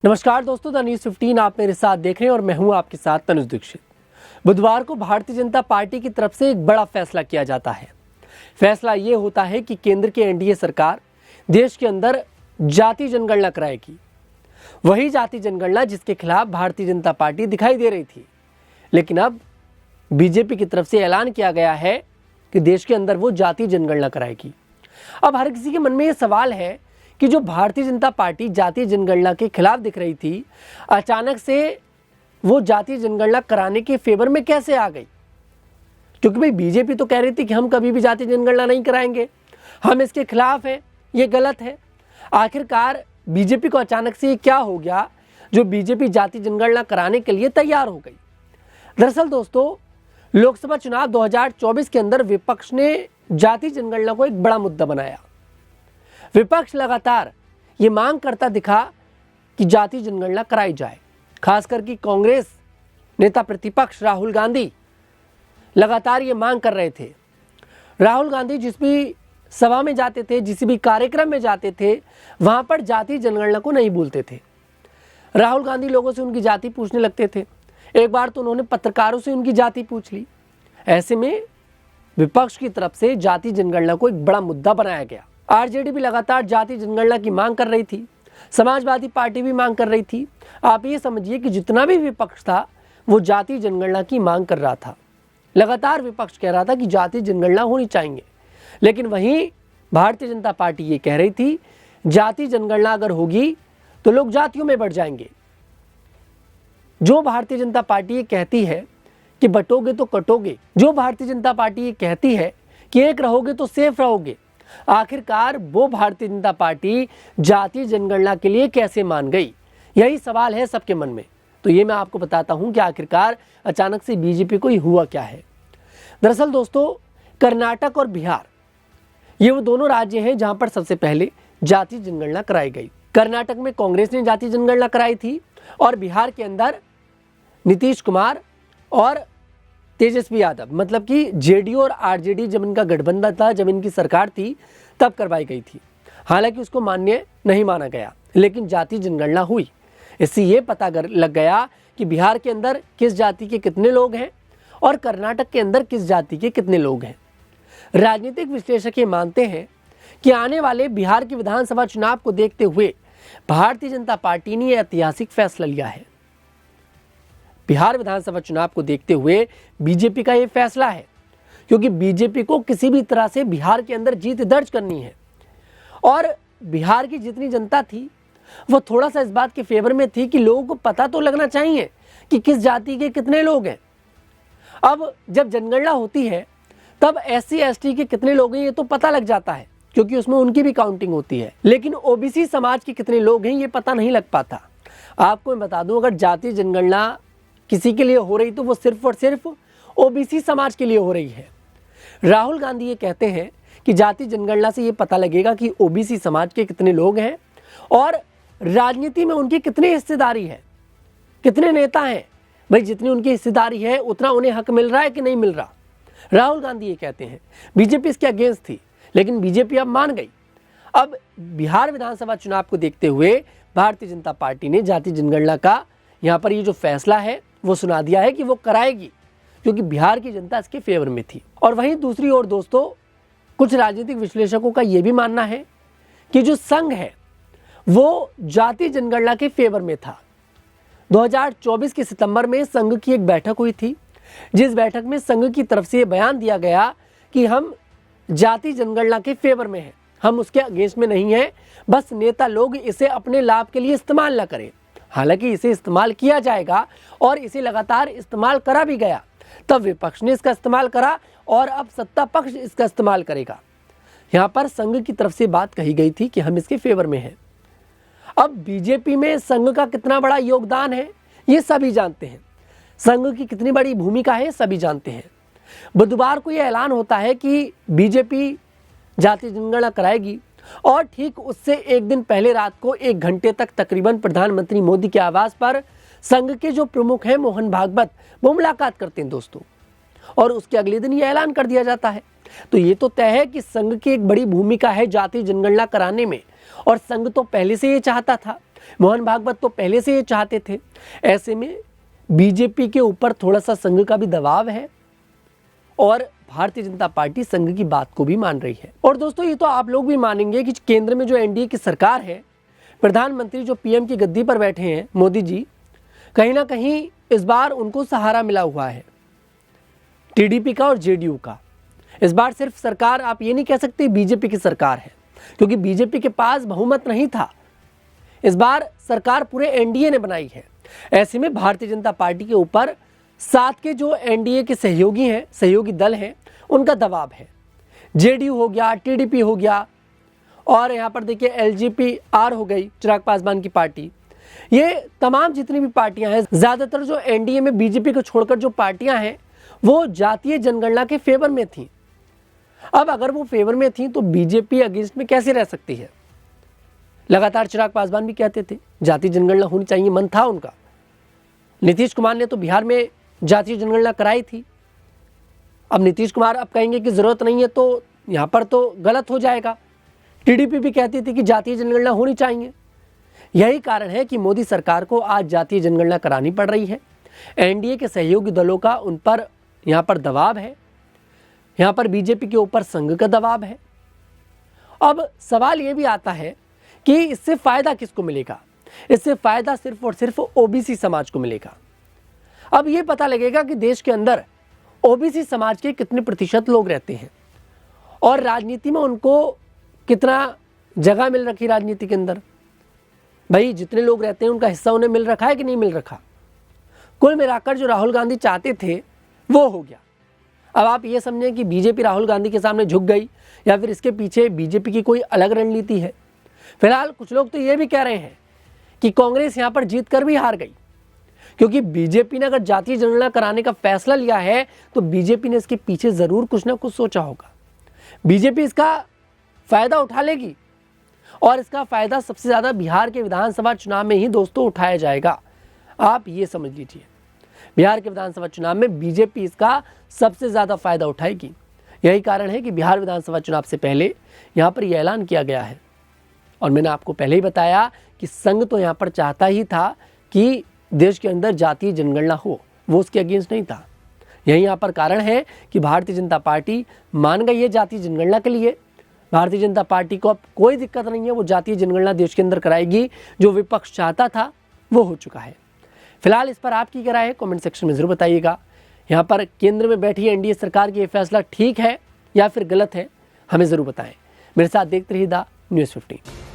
नमस्कार दोस्तों, the news 15 आप मेरे साथ देख रहे हैं और मैं हूं आपके साथ तनुज दीक्षित। बुधवार को भारतीय जनता पार्टी की तरफ से एक बड़ा फैसला किया जाता है। फैसला ये होता है कि केंद्र की एनडीए सरकार देश के अंदर जाति जनगणना कराएगी। वही जाति जनगणना जिसके खिलाफ भारतीय जनता पार्टी दिखाई दे रही थी, लेकिन अब बीजेपी की तरफ से ऐलान किया गया है कि देश के अंदर वो जाति जनगणना कराएगी। अब हर किसी के मन में ये सवाल है कि जो भारतीय जनता पार्टी जातीय जनगणना के खिलाफ दिख रही थी, अचानक से वो जातीय जनगणना कराने के फेवर में कैसे आ गई? क्योंकि भाई बीजेपी तो कह रही थी कि हम कभी भी जातीय जनगणना नहीं कराएंगे, हम इसके खिलाफ हैं, ये गलत है। आखिरकार बीजेपी को अचानक से ये क्या हो गया जो बीजेपी जातीय जनगणना कराने के लिए तैयार हो गई? दरअसल दोस्तों, लोकसभा चुनाव 2024 के अंदर विपक्ष ने जातीय जनगणना को एक बड़ा मुद्दा बनाया। विपक्ष लगातार ये मांग करता दिखा कि जातीय जनगणना कराई जाए। खासकर कि कांग्रेस नेता प्रतिपक्ष राहुल गांधी लगातार ये मांग कर रहे थे। राहुल गांधी जिस भी सभा में जाते थे, जिस भी कार्यक्रम में जाते थे, वहां पर जातीय जनगणना को नहीं भूलते थे। राहुल गांधी लोगों से उनकी जाति पूछने लगते थे। एक बार तो उन्होंने पत्रकारों से उनकी जाति पूछ ली। ऐसे में विपक्ष की तरफ से जातीय जनगणना को एक बड़ा मुद्दा बनाया गया। आरजेडी भी लगातार जाति जनगणना की मांग कर रही थी, समाजवादी पार्टी भी मांग कर रही थी। आप ये समझिए कि जितना भी विपक्ष था वो जाति जनगणना की मांग कर रहा था। लगातार विपक्ष कह रहा था कि जाति जनगणना होनी चाहिए, लेकिन वहीं भारतीय जनता पार्टी ये कह रही थी जाति जनगणना अगर होगी तो लोग जातियों में बढ़ जाएंगे। जो भारतीय जनता पार्टी ये कहती है कि बटोगे तो कटोगे, जो भारतीय जनता पार्टी ये कहती है कि एक रहोगे तो सेफ रहोगे, आखिरकार वो भारतीय जनता पार्टी जातीय जनगणना के लिए कैसे मान गई? यही सवाल है सबके मन में। तो ये मैं आपको बताता हूं कि आखिरकार अचानक से बीजेपी को हुआ क्या है। दरअसल दोस्तों, कर्नाटक और बिहार ये वो दोनों राज्य हैं जहां पर सबसे पहले जातीय जनगणना कराई गई। कर्नाटक में कांग्रेस ने जातीय जनगणना कराई थी और बिहार के अंदर नीतीश कुमार और तेजस्वी यादव, मतलब कि जेडीयू और आरजेडी जब इनका गठबंधन था, जब इनकी सरकार थी, तब करवाई गई थी। हालांकि उसको मान्य नहीं माना गया, लेकिन जातीय जनगणना हुई। इससे ये पता लग गया कि बिहार के अंदर किस जाति के कितने लोग हैं और कर्नाटक के अंदर किस जाति के कितने लोग हैं। राजनीतिक विश्लेषक ये मानते हैं कि आने वाले बिहार के विधानसभा चुनाव को देखते हुए भारतीय जनता पार्टी ने यह ऐतिहासिक फैसला लिया है। बिहार विधानसभा चुनाव को देखते हुए बीजेपी का यह फैसला है, क्योंकि बीजेपी को किसी भी तरह से बिहार के अंदर जीत दर्ज करनी है। और बिहार की जितनी जनता थी वो थोड़ा सा इस बात के फेवर में थी कि लोगों को पता तो लगना चाहिए कि किस जाति के कितने लोग हैं। अब जब जनगणना होती है तब एससी एसटी के कितने लोग हैं ये तो पता लग जाता है, क्योंकि उसमें उनकी भी काउंटिंग होती है। लेकिन ओबीसी समाज के कितने लोग हैं ये पता नहीं लग पाता। आपको मैं बता दूं, अगर जातीय जनगणना किसी के लिए हो रही तो वो सिर्फ और सिर्फ ओबीसी समाज के लिए हो रही है। राहुल गांधी ये कहते हैं कि जाति जनगणना से ये पता लगेगा कि ओबीसी समाज के कितने लोग हैं और राजनीति में उनकी कितनी हिस्सेदारी है, कितने नेता हैं। भाई जितनी उनकी हिस्सेदारी है उतना उन्हें हक मिल रहा है कि नहीं मिल रहा। राहुल गांधी ये कहते हैं। बीजेपी इसके अगेंस्ट थी, लेकिन बीजेपी अब मान गई। अब बिहार विधानसभा चुनाव को देखते हुए भारतीय जनता पार्टी ने जाति जनगणना का यहाँ पर ये जो फैसला है वो सुना दिया है कि वो कराएगी, क्योंकि बिहार की जनता इसके फेवर में थी। और वहीं दूसरी ओर दोस्तों, कुछ राजनीतिक विश्लेषकों का ये भी मानना है कि जो संघ है वो जाति जनगणना के फेवर में था। 2024 के सितंबर में संघ की एक बैठक हुई थी, जिस बैठक में संघ की तरफ से ये बयान दिया गया कि हम जाति जनगणना के फेवर में हैं, हम उसके अगेंस्ट में नहीं हैं, बस नेता लोग इसे अपने लाभ के लिए इस्तेमाल न करें। हालांकि इसे इस्तेमाल किया जाएगा और इसे लगातार इस्तेमाल करा भी गया। तब विपक्ष ने इसका इस्तेमाल करा और अब सत्ता पक्ष इसका इस्तेमाल करेगा। यहाँ पर संघ की तरफ से बात कही गई थी कि हम इसके फेवर में हैं। अब बीजेपी में संघ का कितना बड़ा योगदान है ये सभी जानते हैं, संघ की कितनी बड़ी भूमिका है सभी जानते हैं। बुधवार को यह ऐलान होता है कि बीजेपी जाति जनगणना कराएगी और ठीक उससे एक दिन पहले रात को 1 घंटे तक तकरीबन प्रधानमंत्री मोदी के आवास पर संघ के जो प्रमुख हैं मोहन भागवत वो मुलाकात करते हैं दोस्तों, और उसके अगले दिन ये ऐलान कर दिया जाता है। तो ये तो तय है कि संघ की एक बड़ी भूमिका है जातीय जनगणना कराने में, और संघ तो पहले से ये चाहता था मोहन भागवत तो पहले से ये चाहते थे। ऐसे में बीजेपी के ऊपर थोड़ा सा संघ का भी दबाव है और भारतीय जनता पार्टी संघ की बात को भी मान रही है। और दोस्तों, ये तो आप लोग भी मानेंगे कि केंद्र में जो एनडीए की सरकार है, प्रधानमंत्री जो पीएम की गद्दी पर बैठे हैं मोदी जी, कहीं ना कहीं इस बार उनको सहारा मिला हुआ है टीडीपी का और जेडीयू का। इस बार सिर्फ सरकार आप ये नहीं कह सकते बीजेपी की सरकार है, क्योंकि बीजेपी के पास बहुमत नहीं था। इस बार सरकार पूरे एनडीए ने बनाई है। ऐसे में भारतीय जनता पार्टी के ऊपर साथ के जो एनडीए के सहयोगी हैं, सहयोगी दल हैं, उनका दबाव है। जेडीयू हो गया, टीडीपी हो गया, और यहाँ पर देखिए एलजेपी-आर हो गई, चिराग पासवान की पार्टी। ये तमाम जितनी भी पार्टियां हैं, ज़्यादातर जो एनडीए में बीजेपी को छोड़कर जो पार्टियां हैं वो जातीय जनगणना के फेवर में थी। अब अगर वो फेवर में थी तो बीजेपी अगेंस्ट में कैसे रह सकती है? लगातार चिराग पासवान भी कहते थे जातीय जनगणना होनी चाहिए, मन था उनका। नीतीश कुमार ने तो बिहार में जातीय जनगणना कराई थी। अब नीतीश कुमार अब कहेंगे कि जरूरत नहीं है तो यहाँ पर तो गलत हो जाएगा। टीडीपी भी कहती थी कि जातीय जनगणना होनी चाहिए। यही कारण है कि मोदी सरकार को आज जातीय जनगणना करानी पड़ रही है। एनडीए के सहयोगी दलों का उन पर यहाँ पर दबाव है, यहाँ पर बीजेपी के ऊपर संघ का दबाव है। अब सवाल ये भी आता है कि इससे फायदा किसको मिलेगा? इससे फायदा सिर्फ और सिर्फ ओबीसी समाज को मिलेगा। अब ये पता लगेगा कि देश के अंदर ओबीसी समाज के कितने प्रतिशत लोग रहते हैं और राजनीति में उनको कितना जगह मिल रखी राजनीति के अंदर। भाई जितने लोग रहते हैं उनका हिस्सा उन्हें मिल रखा है कि नहीं मिल रखा? कुल मिलाकर जो राहुल गांधी चाहते थे वो हो गया। अब आप ये समझें कि बीजेपी राहुल गांधी के सामने झुक गई या फिर इसके पीछे बीजेपी की कोई अलग रणनीति है। फिलहाल कुछ लोग तो ये भी कह रहे हैं कि कांग्रेस यहाँ पर जीत कर भी हार गई, क्योंकि बीजेपी ने अगर जातीय जनगणना कराने का फैसला लिया है तो बीजेपी ने इसके पीछे जरूर कुछ ना कुछ सोचा होगा। बीजेपी इसका फायदा उठा लेगी और इसका फायदा सबसे ज्यादा बिहार के विधानसभा चुनाव में ही दोस्तों उठाया जाएगा। आप ये समझ लीजिए, बिहार के विधानसभा चुनाव में बीजेपी इसका सबसे ज्यादा फायदा उठाएगी। यही कारण है कि बिहार विधानसभा चुनाव से पहले यहाँ पर यह ऐलान किया गया है। और मैंने आपको पहले ही बताया कि संघ तो यहाँ पर चाहता ही था कि देश के अंदर जातीय जनगणना हो, वो उसके अगेंस्ट नहीं था। यही यहाँ पर कारण है कि भारतीय जनता पार्टी मान गई है जातीय जनगणना के लिए। भारतीय जनता पार्टी को अब कोई दिक्कत नहीं है, वो जातीय जनगणना देश के अंदर कराएगी। जो विपक्ष चाहता था वो हो चुका है। फिलहाल इस पर आपकी क्या राय है कमेंट सेक्शन में जरूर बताइएगा। यहाँ पर केंद्र में बैठी एनडीए सरकार की ये फैसला ठीक है या फिर गलत है, हमें जरूर बताएं। मेरे साथ देखते रहिए द न्यूज़ 15।